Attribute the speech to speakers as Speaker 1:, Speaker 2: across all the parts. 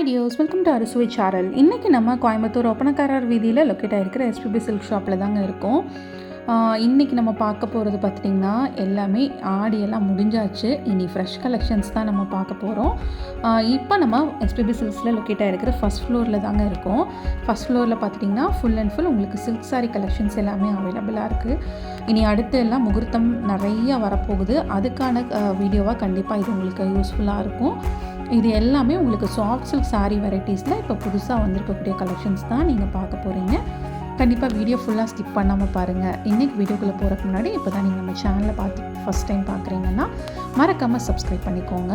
Speaker 1: Hi டியோஸ், welcome to அறுசுவை channel. இன்றைக்கி நம்ம கோயம்புத்தூர் ஒப்பனக்காரர் வீதியில் லொக்கேட் ஆகிருக்கிற எஸ்பிபி சில்க் ஷாப்பில் தாங்க இருக்கோம். இன்றைக்கி நம்ம பார்க்க போகிறது பார்த்திங்கன்னா எல்லாமே ஆடியெல்லாம் முடிஞ்சாச்சு. இனி ஃப்ரெஷ் கலெக்ஷன்ஸ் தான் நம்ம பார்க்க போகிறோம். இப்போ நம்ம எஸ்பிபி சில்க்ஸில் லொக்கேட் ஆகிருக்கிற ஃபஸ்ட் ஃப்ளோரில் தாங்க இருக்கோம். ஃபஸ்ட் ஃப்ளோரில் பார்த்திங்கன்னா ஃபுல் அண்ட் ஃபுல் உங்களுக்கு சில்க் சாரீ கலெக்ஷன்ஸ் எல்லாமே அவைலபிளாக இருக்குது. இனி அடுத்து எல்லாம் முகூர்த்தம் நிறையா வரப்போகுது. அதுக்கான வீடியோவாக கண்டிப்பாக இது உங்களுக்கு யூஸ்ஃபுல்லாக இருக்கும். இது எல்லாமே உங்களுக்கு சாஃப்ட் சில்க் சாரீ வெரைட்டிஸில் இப்போ புதுசாக வந்திருக்கக்கூடிய கலெக்ஷன்ஸ் தான் நீங்கள் பார்க்க போகிறீங்க. கண்டிப்பாக வீடியோ ஃபுல்லாக ஸ்கிப் பண்ணாமல் பாருங்கள். இன்றைக்கி வீடியோக்குள்ளே போகிறதுக்கு முன்னாடி இப்போ தான் நீங்கள் நம்ம சேனலை ஃபஸ்ட் டைம் பார்க்குறீங்கன்னா மறக்காமல் சப்ஸ்கிரைப் பண்ணிக்கோங்க.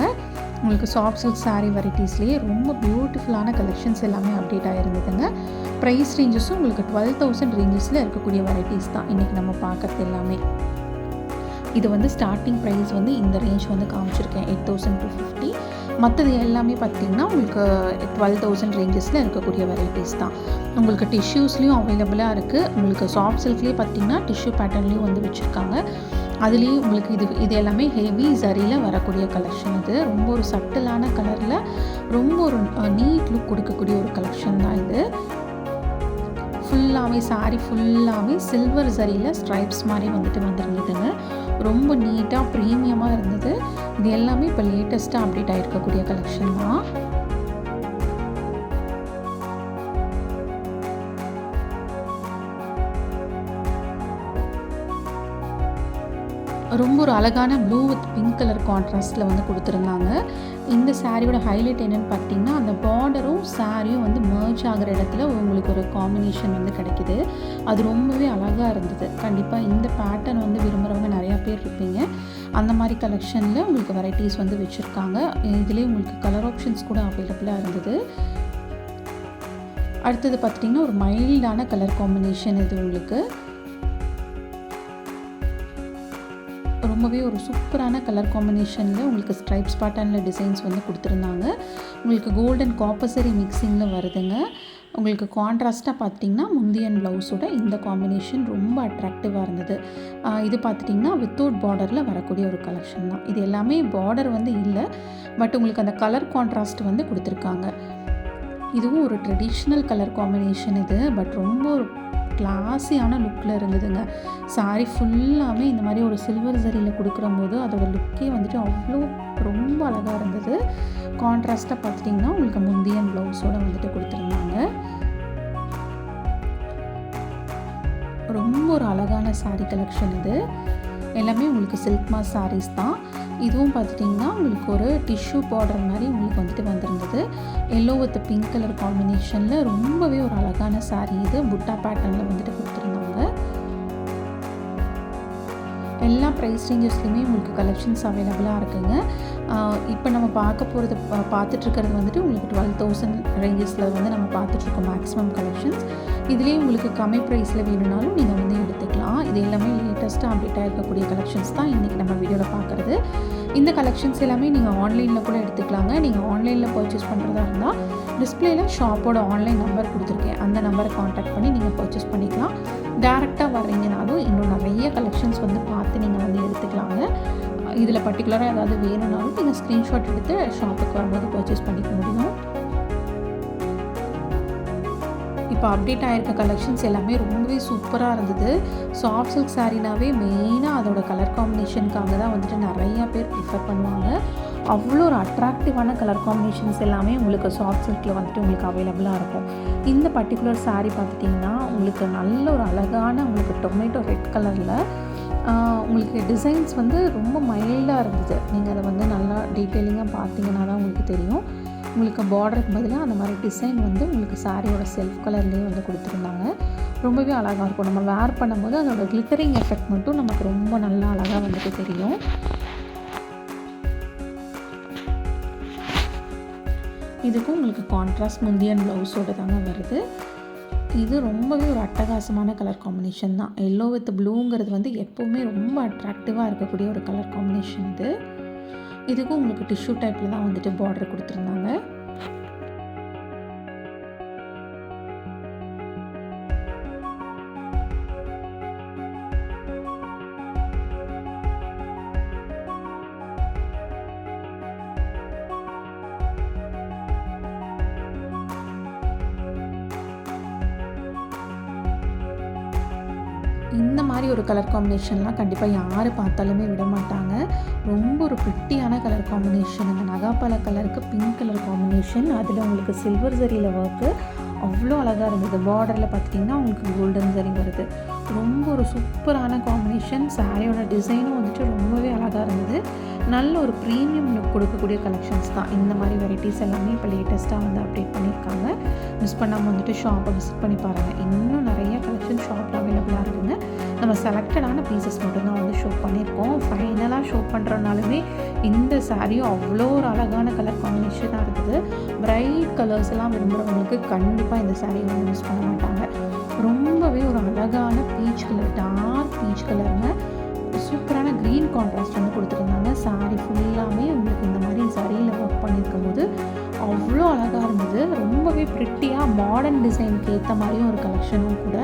Speaker 1: உங்களுக்கு சாஃப்ட் சில்க் சாரீ வெரைட்டிஸ்லேயே ரொம்ப பியூட்டிஃபுல்லான கலெக்ஷன்ஸ் எல்லாமே அப்டேட் ஆகிருந்ததுங்க. ப்ரைஸ் ரேஞ்சஸும் உங்களுக்கு 12,000 ரேஞ்சஸில் இருக்கக்கூடிய வெரைட்டிஸ் தான் இன்றைக்கி நம்ம பார்க்குறது எல்லாமே. இது வந்து ஸ்டார்டிங் ப்ரைஸ் வந்து இந்த ரேஞ்ச் வந்து காமிச்சிருக்கேன் 8,250. மற்றது எல்லாமே பார்த்திங்கன்னா உங்களுக்கு 12,000 ரேஞ்சஸில் இருக்கக்கூடிய வெரைட்டிஸ் தான். உங்களுக்கு டிஷ்யூஸ்லேயும் அவைலபிளாக இருக்குது. உங்களுக்கு சாஃப்ட் சில்க்லேயே பார்த்திங்கன்னா டிஷ்யூ பேட்டர்ன்லேயும் வந்து வச்சுருக்காங்க. அதுலேயும் உங்களுக்கு இது எல்லாமே ஹெவி ஜரியில் வரக்கூடிய கலெக்ஷன். இது ரொம்ப ஒரு சட்டிலான கலரில் ரொம்ப ஒரு நீட் லுக் கொடுக்கக்கூடிய ஒரு கலெக்ஷன் தான் இது. ஃபுல்லாகவே சாரீ ஃபுல்லாகவே சில்வர் ஜரியில் ஸ்ட்ரைப்ஸ் மாதிரி வந்துருந்ததுங்க. ரொம்ப நீட்டாக ப்ரீமியமாக இருந்தது. இது எல்லாமே இப்போ லேட்டஸ்ட்டாக அப்டேட் ஆகிருக்கக்கூடிய கலெக்ஷன் தான். ரொம்ப ஒரு அழகான ப்ளூ வித் பிங்க் கலர் கான்ட்ராஸ்ட்டில் வந்து கொடுத்துருந்தாங்க. இந்த சாரியோட ஹைலைட் என்னென்னு பார்த்தீங்கன்னா அந்த பார்டரும் சாரியும் வந்து மர்ஜ் ஆகிற இடத்துல உங்களுக்கு ஒரு காம்பினேஷன் வந்து கிடைக்கிது. அது ரொம்பவே அழகாக இருந்தது. கண்டிப்பாக இந்த பேட்டர்ன் வந்து விரும்புகிறவங்க நிறையா பேர் இருப்பீங்க. அந்த மாதிரி கலெக்ஷனில் உங்களுக்கு வெரைட்டிஸ் வந்து வச்சுருக்காங்க. இதுலேயே உங்களுக்கு கலர் ஆப்ஷன்ஸ் கூட அவைலபிளாக இருந்தது. அடுத்தது பார்த்திங்கன்னா ஒரு மைல்டான கலர் காம்பினேஷன். இது உங்களுக்கு ரொம்பவே ஒரு சூப்பரான கலர் காம்பினேஷனில் உங்களுக்கு ஸ்ட்ரைப்ஸ் பேட்டர்னில் டிசைன்ஸ் வந்து கொடுத்துருந்தாங்க. உங்களுக்கு கோல்டன் காப்பர் மிக்சிங்கில் வருதுங்க. உங்களுக்கு கான்ட்ராஸ்ட்டாக பார்த்திங்கன்னா முந்தியன் ப்ளவுஸோட இந்த காம்பினேஷன் ரொம்ப அட்ராக்டிவாக இருந்தது. இது பார்த்துட்டிங்கன்னா வித்தவுட் பார்டரில் வரக்கூடிய ஒரு கலெக்ஷன் தான். இது எல்லாமே பார்டர் வந்து இல்லை, பட் உங்களுக்கு அந்த கலர் கான்ட்ராஸ்ட் வந்து கொடுத்துருக்காங்க. இதுவும் ஒரு ட்ரெடிஷ்னல் கலர் காம்பினேஷன் இது, பட் ரொம்ப ஒரு கிளாஸியான லுக்கில் இருந்ததுங்க. சாரீ ஃபுல்லாமே இந்த மாதிரி ஒரு சில்வர் ஜரியில் கொடுக்குற போது அதோடய லுக்கே வந்துட்டு அவ்வளோ ரொம்ப அழகாக இருந்தது. கான்ட்ராஸ்ட்டாக பார்த்துட்டிங்கன்னா உங்களுக்கு முந்தியன் ப்ளவுஸோடு வந்துட்டு கொடுத்துருந்தாங்க. ரொம்ப ஒரு அழகான சாரீ கலெக்ஷன் இது. எல்லாமே உங்களுக்கு சில்க் மாஸ் சாரீஸ் தான். இதுவும் பார்த்துட்டிங்கன்னா உங்களுக்கு ஒரு டிஷ்யூ பார்டர் மாதிரி உங்களுக்கு வந்துட்டு வந்திருந்தது. எல்லோ வித் பிங்க் கலர் காம்பினேஷனில் ரொம்பவே ஒரு அழகான சாரீ இது. புட்டா பேட்டர்னில் வந்துட்டு கொடுத்துருந்தாங்க. எல்லா ப்ரைஸ் ரேஞ்சஸ்லையுமே உங்களுக்கு கலெக்ஷன்ஸ் அவைலபிளாக இருக்குங்க. இப்போ நம்ம பார்த்துட்ருக்கிறது வந்துட்டு உங்களுக்கு 12,000 ரேஞ்சஸில் வந்து நம்ம பார்த்துட்ருக்கோம் மேக்ஸிமம் கலெக்ஷன்ஸ். இதுலேயே உங்களுக்கு கம்மி ப்ரைஸில் வேணும்னாலும் நீங்கள் வந்து எடுத்துக்கலாம். இது எல்லாமே லேட்டஸ்ட்டாக அப்டேட் ஆகிருக்கக்கூடிய கலெக்ஷன்ஸ் தான் இன்றைக்கி நம்ம வீடியோவில் பார்க்குறது. இந்த கலெக்ஷன்ஸ் எல்லாமே நீங்கள் ஆன்லைனில் கூட எடுத்துக்கலாங்க. நீங்கள் ஆன்லைனில் பர்ச்சேஸ் பண்ணுறதா இருந்தால் டிஸ்பிளேயில் ஷாப்போட ஆன்லைன் நம்பர் கொடுத்துருக்கேன். அந்த நம்பரை காண்டாக்ட் பண்ணி நீங்கள் பர்ச்சேஸ் பண்ணிக்கலாம். டேரெக்டாக வர்றீங்கனாலும் இன்னும் நிறைய கலெக்ஷன்ஸ் வந்து பார்த்து நீங்கள் வந்து எடுத்துக்கலாங்க. இதில் பர்டிகுலராக ஏதாவது வேணும்னாலும் நீங்கள் ஸ்க்ரீன்ஷாட் எடுத்து ஷாப்புக்கு வரும்போது பர்ச்சேஸ் பண்ணிக்க முடியும். இப்போ அப்டேட் ஆகிருக்க கலெக்ஷன்ஸ் எல்லாமே ரொம்பவே சூப்பராக இருந்தது. சாஃப்ட் சில்க் சாரீனாவே மெயினாக அதோட கலர் காம்பினேஷனுக்காக தான் வந்துட்டு நிறையா பேர் ப்ரிஃபர் பண்ணுவாங்க. அவ்வளோ ஒரு அட்ராக்டிவான கலர் காம்பினேஷன்ஸ் எல்லாமே உங்களுக்கு சாஃப்ட் சில்கில் வந்துட்டு உங்களுக்கு அவைலபிளாக இருக்கும். இந்த பர்டிகுலர் சாரீ பார்த்துட்டிங்கன்னா உங்களுக்கு நல்ல ஒரு அழகான உங்களுக்கு டொமேட்டோ ரெட் கலரில் உங்களுக்கு டிசைன்ஸ் வந்து ரொம்ப மைல்டாக இருந்தது. நீங்கள் அதை வந்து நல்லா டீட்டெயிலிங்காக பார்த்தீங்கன்னா தான் உங்களுக்கு தெரியும். உங்களுக்கு பார்டருக்கு பதிலாக அந்த மாதிரி டிசைன் வந்து உங்களுக்கு சாரியோட செல்ஃப் கலர்லேயே வந்து கொடுத்துருந்தாங்க. ரொம்பவே அழகாக இருக்கும். நம்ம வேர் பண்ணும்போது அதோட கிளிட்டரிங் எஃபெக்ட் மட்டும் நமக்கு ரொம்ப நல்லா அழகாக வந்துட்டு தெரியும். இதுக்கும் உங்களுக்கு கான்ட்ராஸ்ட் முந்தியன் ப்ளவுஸோடு தாங்க வருது. இது ரொம்பவே ஒரு அட்டகாசமான கலர் காம்பினேஷன் தான். எல்லோ வித் ப்ளூங்கிறது வந்து எப்போவுமே ரொம்ப அட்ராக்டிவாக இருக்கக்கூடிய ஒரு கலர் காம்பினேஷன் இது. இதுக்கும் உங்களுக்கு டிஷ்யூ டைப்பில் தான் வந்துட்டு பார்டர் கொடுத்துருந்தாங்க. இந்த மாதிரி ஒரு கலர் காம்பினேஷன்லாம் கண்டிப்பாக யார் பார்த்தாலுமே விட மாட்டாங்க. ரொம்ப ஒரு பிரிட்டியான கலர் காம்பினேஷன். அந்த நகாப்பழ கலருக்கு பிங்க் கலர் காம்பினேஷன், அதில் உங்களுக்கு சில்வர் ஜரியில் ஒர்க்கு அவ்வளோ அழகாக இருந்தது. பார்டரில் பார்த்துட்டிங்கன்னா உங்களுக்கு கோல்டன் ஜரி வருது. ரொம்ப ஒரு சூப்பரான காம்பினேஷன். சாரியோட டிசைனும் வந்துட்டு ரொம்பவே அழகாக இருந்தது. நல்ல ஒரு ப்ரீமியம் லுக் கொடுக்கக்கூடிய கலெக்ஷன்ஸ் தான். இந்த மாதிரி வெரைட்டிஸ் எல்லாமே இப்போ லேட்டஸ்ட்டாக வந்து அப்டேட் பண்ணியிருக்காங்க. மிஸ் பண்ணாமல் வந்துட்டு ஷாப்பை விசிட் பண்ணி பாருங்கள். இன்னும் நிறைய கலெக்ஷன் ஷாப்பில் அவைலபிளாக இருக்குங்க. நம்ம செலக்டடான பீசஸ் மட்டும்தான் வந்து ஷோ பண்ணியிருக்கோம். ஃபைனலாக ஷோ பண்ணுறனாலுமே இந்த சாரியும் அவ்வளோ ஒரு அழகான கலர் காம்பினேஷனாக இருக்குது. பிரைட் கலர்ஸ் எல்லாம் விரும்புகிறவங்களுக்கு கண்டிப்பாக இந்த சாரீ வந்து மிஸ் பண்ண மாட்டாங்க. ரொம்பவே ஒரு அழகான பீச் கலர், டார்க் பீச் கலருங்க. சூப்பரான க்ரீன் கான்ட்ராஸ்ட் வந்து கொடுத்துருந்தாங்க. சாரீ ஃபுல்லாமே உங்களுக்கு இந்த மாதிரி சாரியில் ஒர்க் பண்ணியிருக்கும் போது அவ்வளோ அழகாக இருந்தது. ரொம்பவே ப்ரிட்டியாக மாடர்ன் டிசைனுக்கு ஏற்ற மாதிரியும் ஒரு கலெக்ஷனும் கூட.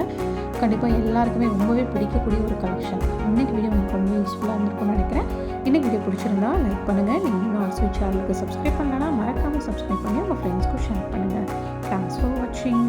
Speaker 1: கண்டிப்பாக எல்லாருக்குமே ரொம்பவே பிடிக்கக்கூடிய ஒரு கலெக்ஷன். இன்றைக்கி வீடியோ உங்களுக்கு ரொம்ப யூஸ்ஃபுல்லாக இருந்திருக்கும்னு நினைக்கிறேன். இன்றைக்கி வீடியோ பிடிச்சிருந்தா லைக் பண்ணுங்கள். நீங்கள் இன்னும் அரசு சேனலுக்கு சப்ஸ்கிரைப் பண்ணலன்னா மறக்காமல் சப்ஸ்கிரைப் பண்ணி உங்கள் ஃப்ரெண்ட்ஸ்க்கும் ஷேர் பண்ணுங்கள். தேங்க்ஸ் ஃபார் வாட்சிங்.